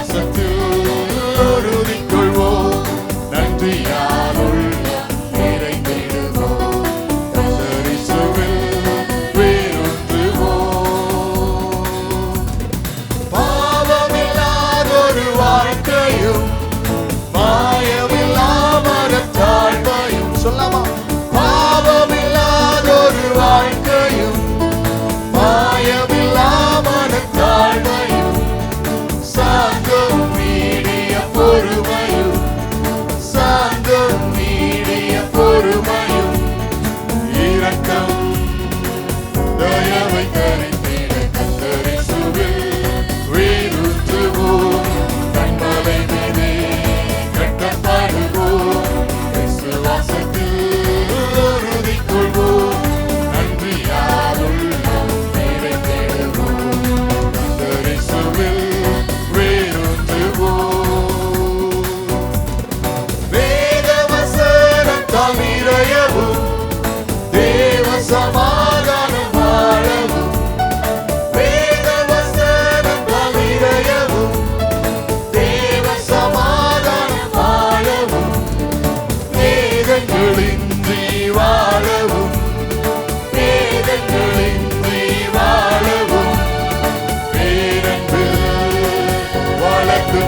விசுவாசத்தில் உறுதி கொள்வோம். நன்றியால் உள்ளம் நிறைந்திடுவோம். கர்த்தர் இயேசுவில் வேரூன்றுவோம். பாவமில்லாதொரு வாழ்க்கையும் மாயமில்லாமற தாழ்மையும் சொல்லாமா? பாவமில்லாதொரு வாழ்க்கையும் மாயமில்லாமற தாழ்மையும் சாந்தம் நீடிய பொறுமையும் சாந்தம் நீடிய பொறுமையும் இரக்கம் தயவை தரித்திட கர்த்தர் இயேசுவில் வேரூன்றுவோம். கண்மலை மீதே கட்டப்படுவோம். விசுவாசத்தில் உறுதி கொள்வோம். நன்றியால் உள்ளம் நிறைந்திடுவோம். கர்த்தர் இயேசுவில் வேரூன்றுவோம். வேத வசனத்தால் நிறையவும் தேவ சமாதானம் வாழவும். வேத வசனத்தால் நிறையவும் தேவ சமாதானம் வாழவும். வேதங்களின்றி வாழவும் வேதங்களின்றி வாழவும். பேரன்பு வளர்த்து